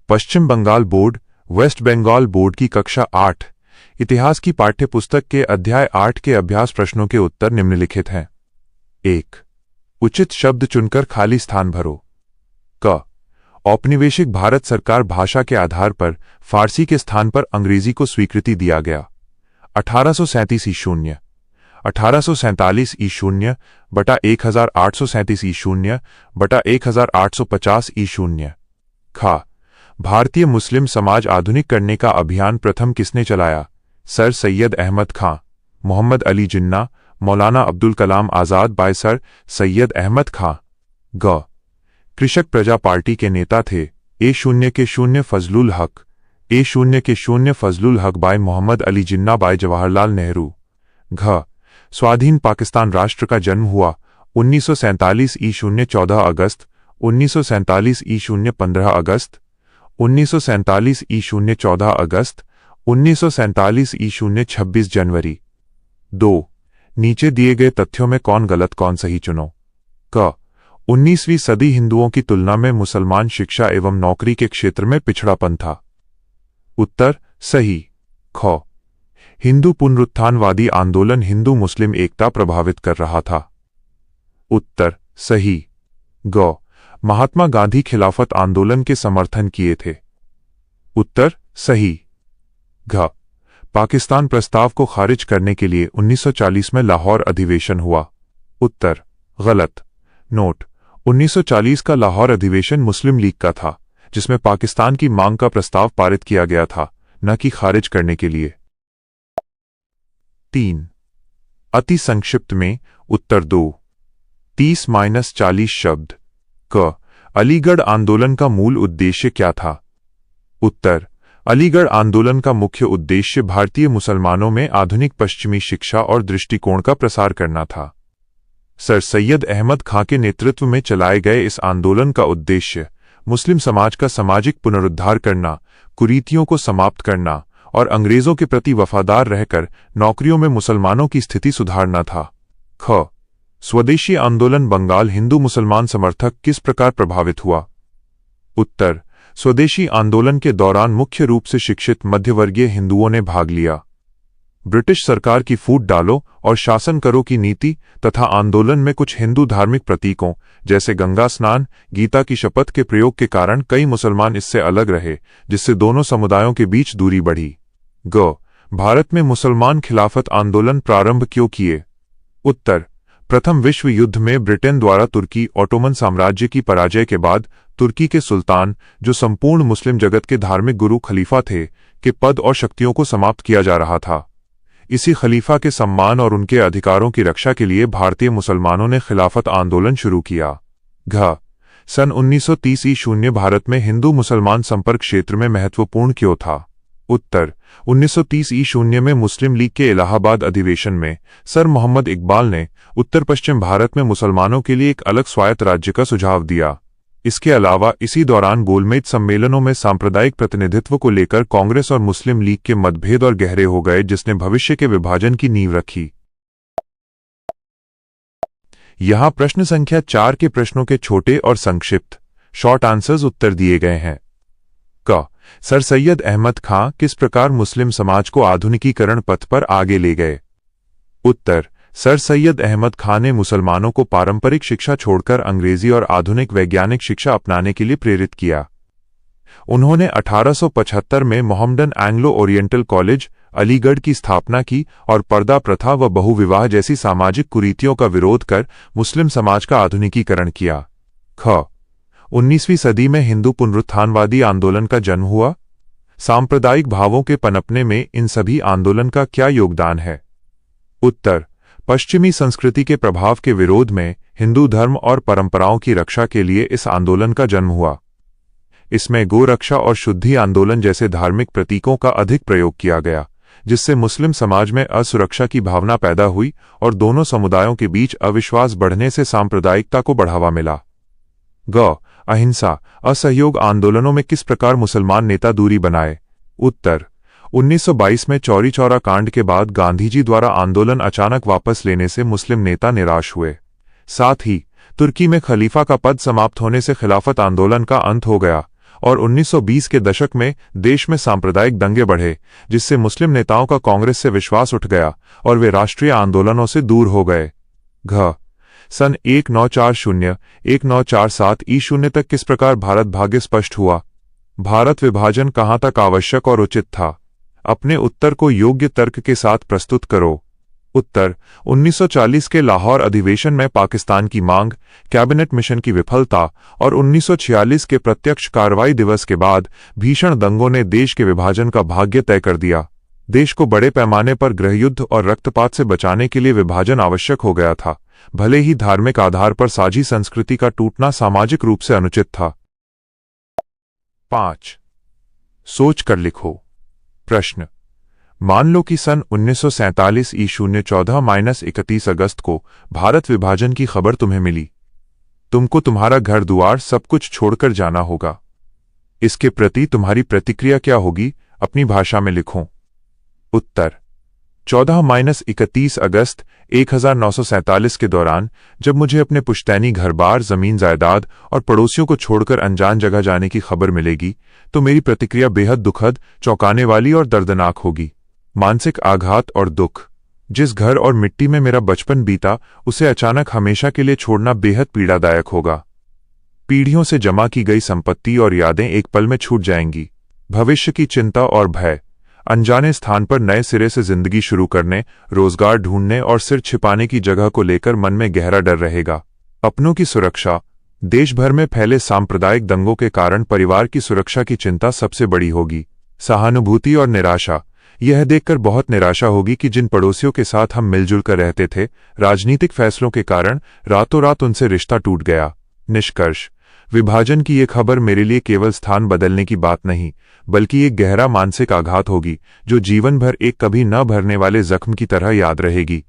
पश्चिम Bangal board, West Bengal board की कक्षा 8 इतिहास की पाठ्यपुस्तक के अध्याय 8 के अभ्यास प्रश्नों के उत्तर निम्नलिखित हैं। 1. उचित शब्द चुनकर खाली स्थान भरो। क. औपनिवेशिक भारत सरकार भाषा के आधार पर फारसी के स्थान पर अंग्रेजी को स्वीकृति दिया गया। 1837 ईशून्य 1847 ईशून्य बटा 1837 ईशून्य बटा 1850 ईशून्य। ख. भारतीय मुस्लिम समाज आधुनिक करने का अभियान प्रथम किसने चलाया? सर सैयद अहमद खां, मोहम्मद अली जिन्ना, मौलाना अब्दुल कलाम आजाद बाय सर सैयद अहमद खां। ग. कृषक प्रजा पार्टी के नेता थे A0 फजलुल हक, A0 फजलुल हक बाय मोहम्मद अली जिन्ना बाय जवाहरलाल नेहरू। घ. स्वाधीन पाकिस्तान राष्ट्र का जन्म हुआ 1947 ईशून्य 14 अगस्त, 1947 ईशून्य 15 अगस्त, 1947 ईशून्य 14 अगस्त, 1947 ईशून्य 26 जनवरी। 2. नीचे दिए गए तथ्यों में कौन गलत कौन सही चुनो। क. 19वीं सदी हिंदुओं की तुलना में मुसलमान शिक्षा एवं नौकरी के क्षेत्र में पिछड़ापन था। उत्तर सही। ख. हिंदू पुनरुत्थानवादी आंदोलन हिंदू मुस्लिम एकता प्रभावित कर रहा था। उत्तर सही। ग. महात्मा गांधी खिलाफत आंदोलन के समर्थन किए थे। उत्तर सही। घ. पाकिस्तान प्रस्ताव को खारिज करने के लिए 1940 में लाहौर अधिवेशन हुआ। उत्तर गलत। नोट: 1940 का लाहौर अधिवेशन मुस्लिम लीग का था, जिसमें पाकिस्तान की मांग का प्रस्ताव पारित किया गया था, न कि खारिज करने के लिए। 3. अति संक्षिप्त में उत्तर दो। 30-40 शब्द। क. अलीगढ़ आंदोलन का मूल उद्देश्य क्या था? उत्तर: अलीगढ़ आंदोलन का मुख्य उद्देश्य भारतीय मुसलमानों में आधुनिक पश्चिमी शिक्षा और दृष्टिकोण का प्रसार करना था। सर सैयद अहमद खां के नेतृत्व में चलाए गए इस आंदोलन का उद्देश्य मुस्लिम समाज का सामाजिक पुनरुद्धार करना, कुरीतियों को समाप्त करना और अंग्रेजों के प्रति वफादार रहकर नौकरियों में मुसलमानों की स्थिति सुधारना था। ख. स्वदेशी आंदोलन बंगाल हिंदू मुसलमान समर्थक किस प्रकार प्रभावित हुआ? उत्तर: स्वदेशी आंदोलन के दौरान मुख्य रूप से शिक्षित मध्यवर्गीय हिंदुओं ने भाग लिया। ब्रिटिश सरकार की फूट डालो और शासन करो की नीति तथा आंदोलन में कुछ हिंदू धार्मिक प्रतीकों जैसे गंगा स्नान, गीता की शपथ के प्रयोग के कारण कई मुसलमान इससे अलग रहे, जिससे दोनों समुदायों के बीच दूरी बढ़ी। ग. भारत में मुसलमान खिलाफत आंदोलन प्रारंभ क्यों किए? उत्तर: प्रथम विश्व युद्ध में ब्रिटेन द्वारा तुर्की ओटोमन साम्राज्य की पराजय के बाद तुर्की के सुल्तान, जो संपूर्ण मुस्लिम जगत के धार्मिक गुरु खलीफा थे, के पद और शक्तियों को समाप्त किया जा रहा था। इसी खलीफा के सम्मान और उनके अधिकारों की रक्षा के लिए भारतीय मुसलमानों ने खिलाफत आंदोलन शुरू किया। घ. सन 1930 ईशून्य भारत में हिंदू मुसलमान संपर्क क्षेत्र में महत्वपूर्ण क्यों था? उत्तर: 1930 ईशून्य में मुस्लिम लीग के इलाहाबाद अधिवेशन में सर मोहम्मद इकबाल ने उत्तर पश्चिम भारत में मुसलमानों के लिए एक अलग स्वायत्त राज्य का सुझाव दिया। इसके अलावा इसी दौरान गोलमेज सम्मेलनों में सांप्रदायिक प्रतिनिधित्व को लेकर कांग्रेस और मुस्लिम लीग के मतभेद और गहरे हो गए, जिसने भविष्य के विभाजन की नींव रखी। यहां प्रश्न संख्या 4 के प्रश्नों के छोटे और संक्षिप्त शॉर्ट आंसर्स उत्तर दिए गए हैं। क. सर सैयद अहमद खां किस प्रकार मुस्लिम समाज को आधुनिकीकरण पथ पर आगे ले गए? उत्तर: सर सैयद अहमद खां ने मुसलमानों को पारंपरिक शिक्षा छोड़कर अंग्रेजी और आधुनिक वैज्ञानिक शिक्षा अपनाने के लिए प्रेरित किया। उन्होंने 1875 में Mohammedan Anglo oriental college, Aligarh की स्थापना की और पर्दा प्रथा व बहुविवाह जैसी सामाजिक कुरीतियों का विरोध कर मुस्लिम समाज का आधुनिकीकरण किया। ख. 19वीं सदी में हिंदू पुनरुत्थानवादी आंदोलन का जन्म हुआ। सांप्रदायिक भावों के पनपने में इन सभी आंदोलन का क्या योगदान है? उत्तर: पश्चिमी संस्कृति के प्रभाव के विरोध में हिंदू धर्म और परंपराओं की रक्षा के लिए इस आंदोलन का जन्म हुआ। इसमें गोरक्षा और शुद्धि आंदोलन जैसे धार्मिक प्रतीकों का अधिक प्रयोग किया गया, जिससे मुस्लिम समाज में असुरक्षा की भावना पैदा हुई और दोनों समुदायों के बीच अविश्वास बढ़ने से सांप्रदायिकता को बढ़ावा मिला। ग. अहिंसा असहयोग आंदोलनों में किस प्रकार मुसलमान नेता दूरी बनाए? उत्तर: 1922 में चौरी चौरा कांड के बाद गांधीजी द्वारा आंदोलन अचानक वापस लेने से मुस्लिम नेता निराश हुए। साथ ही तुर्की में खलीफा का पद समाप्त होने से खिलाफत आंदोलन का अंत हो गया और 1920 के दशक में देश में सांप्रदायिक दंगे बढ़े, जिससे मुस्लिम नेताओं का कांग्रेस से विश्वास उठ गया और वे राष्ट्रीय आंदोलनों से दूर हो गए। घ सन 1940-1947 ईशून्य तक किस प्रकार भारत भाग्य स्पष्ट हुआ? भारत विभाजन कहाँ तक आवश्यक और उचित था? अपने उत्तर को योग्य तर्क के साथ प्रस्तुत करो। उत्तर 1940 के लाहौर अधिवेशन में पाकिस्तान की मांग, कैबिनेट मिशन की विफलता और 1946 के प्रत्यक्ष कार्रवाई दिवस के बाद भीषण दंगों ने देश के विभाजन का भाग्य तय कर दिया। देश को बड़े पैमाने पर गृहयुद्ध और रक्तपात से बचाने के लिए विभाजन आवश्यक हो गया था, भले ही धार्मिक आधार पर साझी संस्कृति का टूटना सामाजिक रूप से अनुचित था। 5. सोच कर लिखो। प्रश्न: मान लो कि सन 1947 ईशून्य 14-31 अगस्त को भारत विभाजन की खबर तुम्हें मिली। तुमको तुम्हारा घर दुआर सब कुछ छोड़कर जाना होगा। इसके प्रति तुम्हारी प्रतिक्रिया क्या होगी? अपनी भाषा में लिखो। उत्तर: 14-31 अगस्त 1947 के दौरान जब मुझे अपने पुश्तैनी घर-बार, जमीन जायदाद और पड़ोसियों को छोड़कर अनजान जगह जाने की खबर मिलेगी, तो मेरी प्रतिक्रिया बेहद दुखद, चौंकाने वाली और दर्दनाक होगी। मानसिक आघात और दुख। जिस घर और मिट्टी में मेरा बचपन बीता, उसे अचानक हमेशा के लिए छोड़ना बेहद पीड़ादायक होगा। पीढ़ियों से जमा की गई संपत्ति और यादें एक पल में छूट जाएंगी। भविष्य की चिंता और भय। अनजाने स्थान पर नए सिरे से जिंदगी शुरू करने, रोजगार ढूंढने और सिर छिपाने की जगह को लेकर मन में गहरा डर रहेगा। अपनों की सुरक्षा। देश भर में फैले सांप्रदायिक दंगों के कारण परिवार की सुरक्षा की चिंता सबसे बड़ी होगी। सहानुभूति और निराशा। यह देखकर बहुत निराशा होगी कि जिन पड़ोसियों के साथ हम मिलजुल कर रहते थे, राजनीतिक फैसलों के कारण रातों रात उनसे रिश्ता टूट गया। निष्कर्ष: विभाजन की ये खबर मेरे लिए केवल स्थान बदलने की बात नहीं, बल्कि एक गहरा मानसिक आघात होगी, जो जीवन भर एक कभी न भरने वाले जख्म की तरह याद रहेगी।